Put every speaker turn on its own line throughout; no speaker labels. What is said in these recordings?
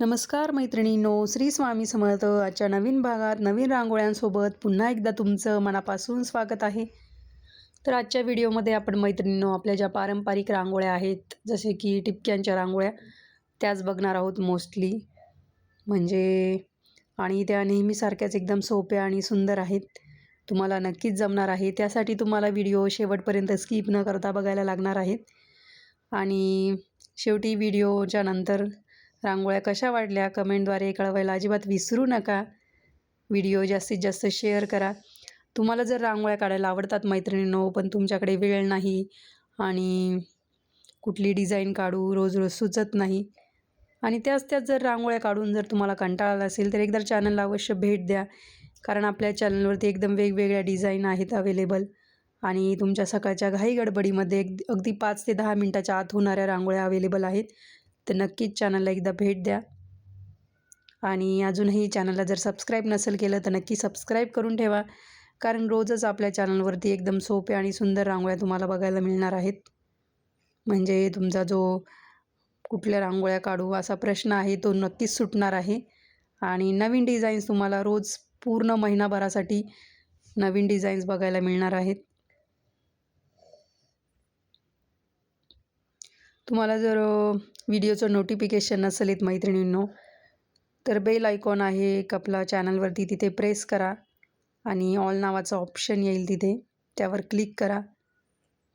नमस्कार मैत्रिणींनो, श्री स्वामी समर्थ. आजच्या नवीन भागात नवीन रांगोळ्यांसोबत पुन्हा एकदा तुमचं मनापासून स्वागत आहे. तर आजच्या व्हिडिओमध्ये आपण मैत्रिणींनो आपल्या ज्या पारंपरिक रांगोळ्या आहेत, जसे की टिपक्यांच्या रांगोळ्या, त्याच बघणार आहोत मोस्टली. म्हणजे आणि त्या नेहमीसारख्याच एकदम सोप्या आणि सुंदर आहेत. तुम्हाला नक्कीच जमणार आहे. त्यासाठी तुम्हाला व्हिडिओ शेवटपर्यंत स्किप न करता बघायला लागणार आहेत. आणि शेवटी व्हिडिओच्या नंतर रांगोळ्या कशा वाटल्या कमेंटद्वारे कळवायला अजिबात विसरू नका. व्हिडिओ जास्तीत जास्त शेअर करा. तुम्हाला जर रांगोळ्या काढायला आवडतात मैत्रिणींनो, पण तुमच्याकडे वेळ नाही आणि कुठली डिझाईन काढू रोज रोज सुचत नाही आणि त्याच जर रांगोळ्या काढून जर तुम्हाला कंटाळा आला असेल तर एकदा चॅनलला अवश्य भेट द्या. कारण आपल्या चॅनलवरती एकदम वेगवेगळ्या डिझाईन आहेत अवेलेबल आणि तुमच्या सकाळच्या घाई गडबडीमध्ये अगदी 5 ते 10 मिनटाच्या आत होणाऱ्या रांगोळ्या अवेलेबल आहेत. तर नक्कीच चॅनलला एकदा भेट द्या. आणि अजूनही चॅनलला जर सबस्क्राईब नसेल केलं तर नक्की सबस्क्राईब करून ठेवा. कारण रोजच आपल्या चॅनलवरती एकदम सोप्या आणि सुंदर रांगोळ्या तुम्हाला बघायला मिळणार आहेत. म्हणजे तुमचा जो कुठल्या रांगोळ्या काढू असा प्रश्न आहे तो नक्कीच सुटणार आहे. आणि नवीन डिझाईन्स तुम्हाला रोज पूर्ण महिनाभरासाठी नवीन डिझाईन्स बघायला मिळणार आहेत. तुम्हाला जर व्हिडिओचं नोटिफिकेशन नसेल येत मैत्रिणींनो, तर बेल आयकॉन आहे एक आपला चॅनलवरती, तिथे प्रेस करा आणि ऑल नावाचा ऑप्शन येईल तिथे, त्यावर क्लिक करा.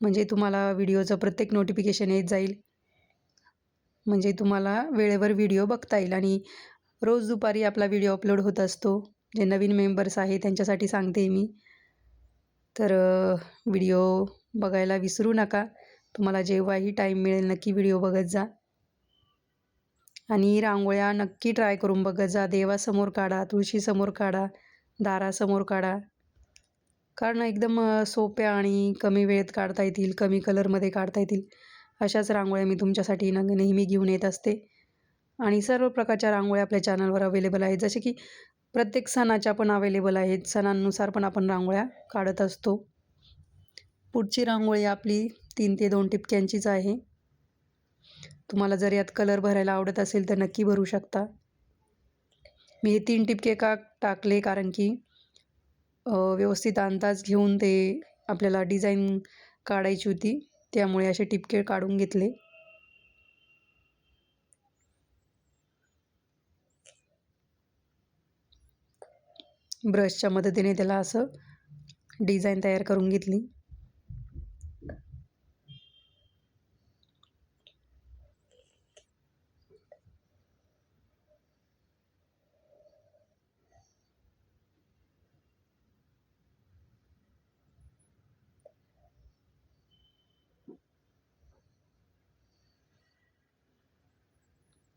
म्हणजे तुम्हाला व्हिडिओचं प्रत्येक नोटिफिकेशन येत जाईल. म्हणजे तुम्हाला वेळेवर व्हिडिओ बघता येईल. आणि रोज दुपारी आपला व्हिडिओ अपलोड होत असतो. जे नवीन मेंबर्स आहे त्यांच्यासाठी सांगते मी. तर व्हिडिओ बघायला विसरू नका. तुम्हाला जेव्हाही टाईम मिळेल नक्की व्हिडिओ बघत जा. आणि रांगोळ्या नक्की ट्राय करून बघत जा. देवासमोर काढा, तुळशीसमोर काढा, दारासमोर काढा. कारण एकदम सोप्या आणि कमी वेळेत काढता येतील, कमी कलरमध्ये काढता येतील अशाच रांगोळ्या मी तुमच्यासाठी नेहमी घेऊन येत असते. आणि सर्व प्रकारच्या रांगोळ्या आपल्या चॅनलवर अवेलेबल आहेत. जसे की प्रत्येक सणाच्या पण अवेलेबल आहेत. सणांनुसार पण आपण रांगोळ्या काढत असतो. पुढची रांगोळी आपली 3 ते 2 टिपक्यांचीच आहे. तुम्हाला जर यात कलर भरायला आवडत असेल तर नक्की भरू शकता. मी हे 3 टिपके का टाकले कारण की व्यवस्थित अंदाज घेऊन ते आपल्याला डिझाईन काढायची होती, त्यामुळे असे टिपके काढून घेतले. ब्रशच्या मदतीने त्याला असं डिझाईन तयार करून घेतली.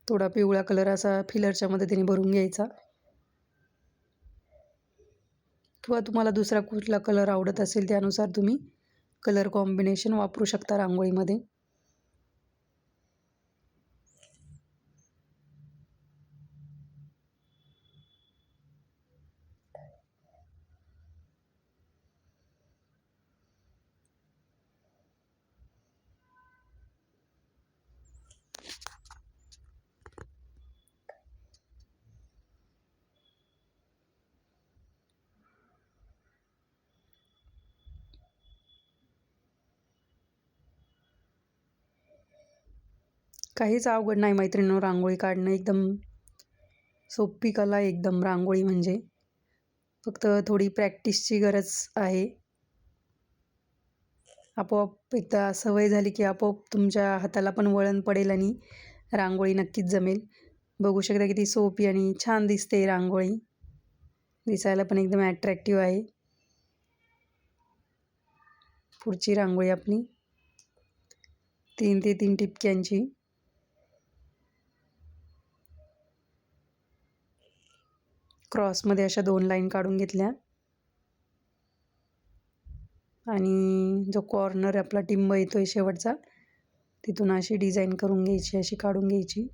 थोडा पिवळा कलर असा फिलरच्या मदतीने भरून घ्यायचा. किंवा तुम्हाला दुसरा कुठला कलर आवडत असेल त्यानुसार तुम्ही कलर कॉम्बिनेशन वापरू शकता रांगोळीमध्ये. काहीच अवघड नाही मैत्रिणींनो, रांगोळी काढणं एकदम सोपी कला आहे एकदम रांगोळी म्हणजे. फक्त थोडी प्रॅक्टिसची गरज आहे. आपोआप एकदा सवय झाली की आपोआप तुमच्या हाताला पण वळण पडेल आणि रांगोळी नक्कीच जमेल. बघू शकता किती सोपी आणि छान दिसते रांगोळी. दिसायला पण एकदम ॲट्रॅक्टिव्ह आहे. पुढची रांगोळी आपली 3 ते 3 टिपक्यांची. क्रॉसमध्ये अशा 2 लाईन काढून घेतल्या आणि जो कॉर्नर आपला टिंब येतोय शेवटचा, तिथून अशी डिझाईन करून घ्यायची, अशी काढून घ्यायची.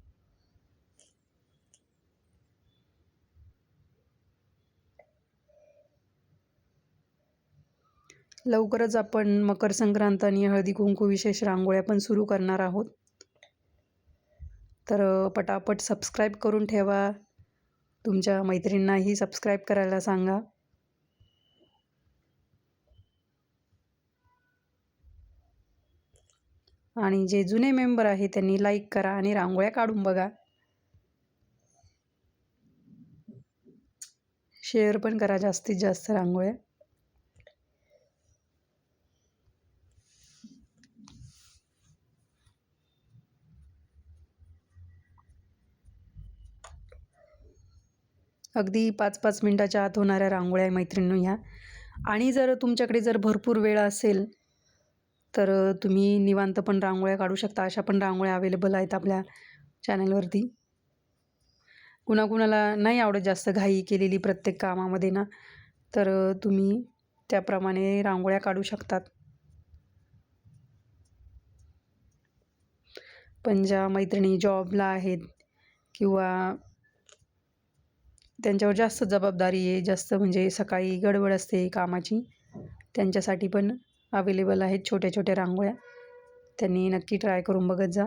लवकरच आपण मकर संक्रांत आणि हळदी कुंकू विशेष रांगोळ्या पण सुरू करणार आहोत. तर पटापट सबस्क्राईब करून ठेवा. तुमच्या मैत्रिणींनाही सबस्क्राईब करायला सांगा. आणि जे जुने मेंबर आहे त्यांनी लाईक करा आणि रांगोळ्या काढून बघा. शेअर पण करा जास्तीत जास्त रांगोळ्या. अगदी 5-5 मिनिटाच्या आत होणाऱ्या रांगोळ्या आहे मैत्रिणींनो ह्या. आणि जर तुमच्याकडे जर भरपूर वेळ असेल तर तुम्ही निवांत पण रांगोळ्या काढू शकता. अशा पण रांगोळ्या अवेलेबल आहेत आपल्या चॅनलवरती. कुणाकुणाला नाही आवडत जास्त घाई केलेली प्रत्येक कामामध्ये ना, तर तुम्ही त्याप्रमाणे रांगोळ्या काढू शकतात. पण ज्या मैत्रिणी जॉबला आहेत किंवा त्यांच्यावर जास्त जबाबदारी आहे, जास्त म्हणजे सकाळी गडबड असते कामाची, त्यांच्यासाठी पण अवेलेबल आहेत छोट्या छोट्या रांगोळ्या. त्यांनी नक्की ट्राय करून बघत जा.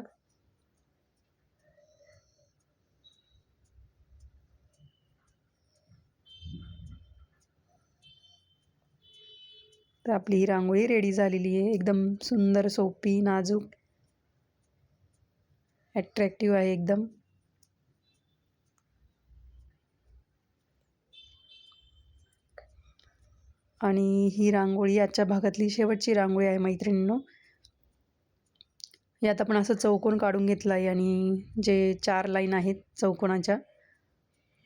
तर आपली ही रांगोळी रेडी झालेली आहे. एकदम सुंदर, सोपी, नाजूक, ॲट्रॅक्टिव्ह आहे एकदम. आणि ही रांगोळी आजच्या भागातली शेवटची रांगोळी आहे मैत्रिणींनो. यात आपण असं चौकोन काढून घेतला आहे आणि जे 4 लाईन आहेत चौकोनाच्या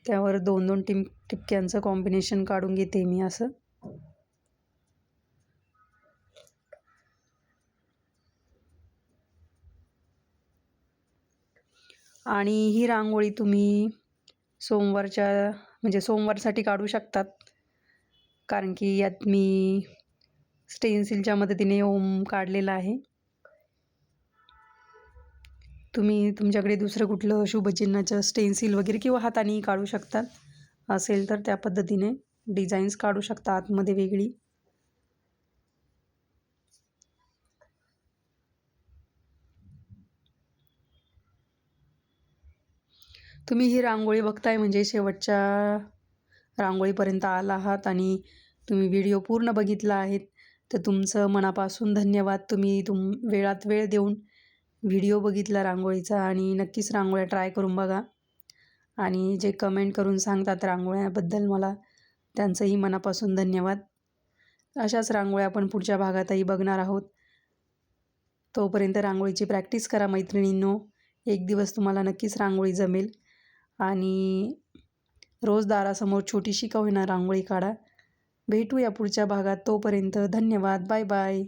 त्यावर 2-2 ठिपक्यांचं कॉम्बिनेशन काढून घेते मी असं. आणि ही रांगोळी तुम्ही सोमवारसाठी काढू शकतात, कारण की यात मी स्टेन्सिलच्या मदतीने ओम काढलेला आहे. तुम्ही तुमच्याकडे दुसरं कुठलं शुभचिन्हाचं स्टेन्सिल वगैरे किंवा हाताने काढू शकतात. असेल तर त्या पद्धतीने डिझाईन्स काढू शकता आतमध्ये वेगळी. तुम्ही ही रांगोळी बघताय म्हणजे शेवटच्या रांगोळीपर्यंत आला आहात आणि तुम्ही व्हिडिओ पूर्ण बघितला आहे, तर तुमचं मनापासून धन्यवाद. तुम्ही वेळात वेळ देऊन व्हिडिओ बघितला रांगोळीचा आणि नक्कीच रांगोळ्या ट्राय करून बघा. आणि जे कमेंट करून सांगतात रांगोळ्याबद्दल मला, त्यांचंही मनापासून धन्यवाद. अशाच रांगोळ्या आपण पुढच्या भागातही बघणार आहोत. तोपर्यंत रांगोळीची प्रॅक्टिस करा मैत्रिणींनो. एक दिवस तुम्हाला नक्कीच रांगोळी जमेल. आणि रोज दारासमोर छोटीशी का होईना रांगोळी काढा. भेटूया पुढच्या भागात. तोपर्यंत धन्यवाद. Bye bye.